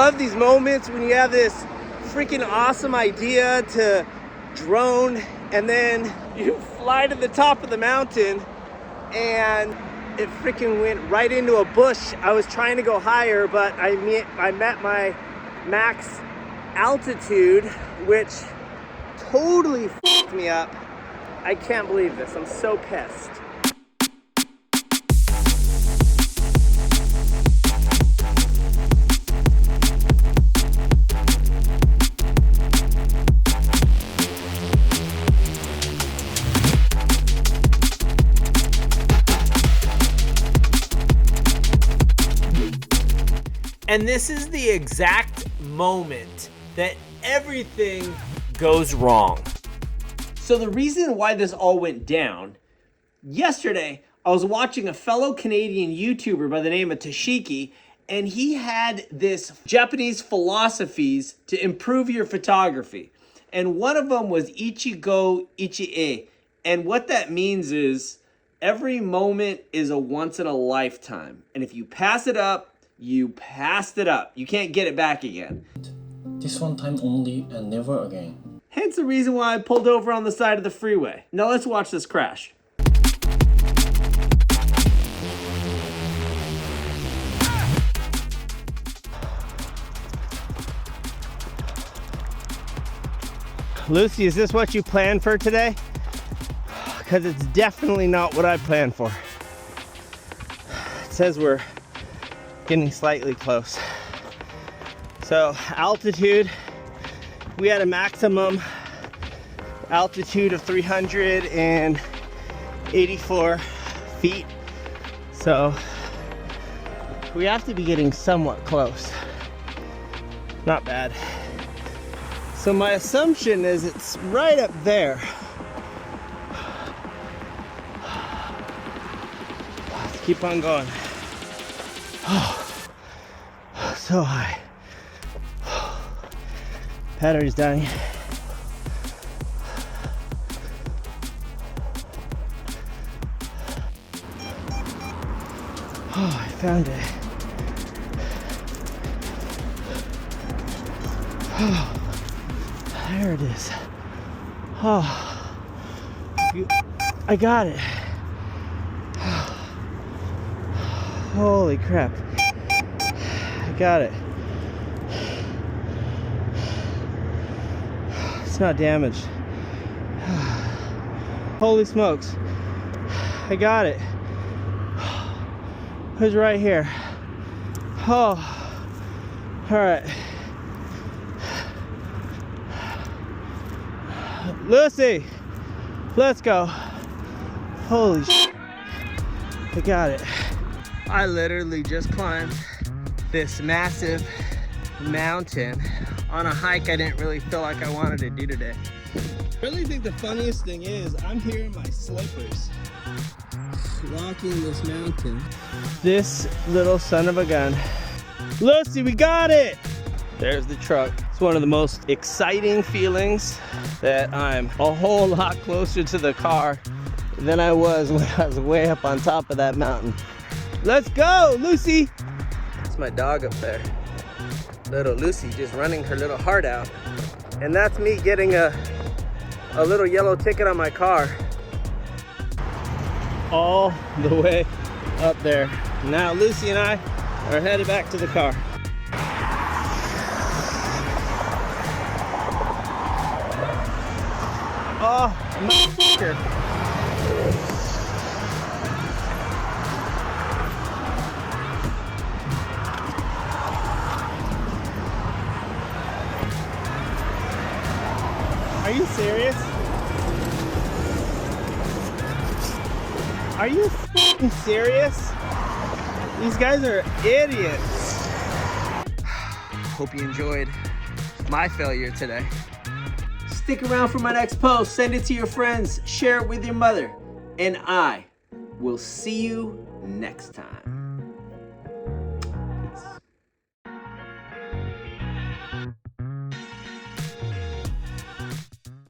love these moments when you have this freaking awesome idea to drone and then you fly to the top of the mountain and it freaking went right into a bush. I was trying to go higher, but I met my max altitude, which totally fucked me up. I can't believe this. I'm so pissed. And this is the exact moment that everything goes wrong. So the reason why this all went down, yesterday I was watching a fellow Canadian YouTuber by the name of Toshiki, and he had this Japanese philosophies to improve your photography. And one of them was Ichigo Ichie. And what that means is every moment is a once in a lifetime. And if you pass it up, you passed it up. You can't get it back again. This one time only and never again. Hence the reason why I pulled over on the side of the freeway. Now let's watch this crash. Lucy, is this what you planned for today? Because it's definitely not what I planned for. It says we're getting slightly close. So altitude, we had a maximum altitude of 384 feet. So we have to be getting somewhat close. Not bad. So my assumption is it's right up there. Let's keep on going. So high. Battery's dying. Oh, I found it. Oh, there it is. Oh, I got it. Holy crap. I got it. It's not damaged. Holy smokes. I got it. It was right here. Oh, all right. Lucy, let's go. Holy shit. I got it. I literally just climbed this massive mountain on a hike I didn't really feel like I wanted to do today. I really think the funniest thing is I'm here in my slippers walking this mountain. This little son of a gun. Lucy, we got it! There's the truck. It's one of the most exciting feelings that I'm a whole lot closer to the car than I was when I was way up on top of that mountain. Let's go, Lucy! That's my dog up there. Little Lucy just running her little heart out. And that's me getting a little yellow ticket on my car. All the way up there. Now Lucy and I are headed back to the car. Oh, motherfucker. Are you serious? Are you f***ing serious? These guys are idiots. Hope you enjoyed my failure today. Stick around for my next post. Send it to your friends. Share it with your mother. And I will see you next time.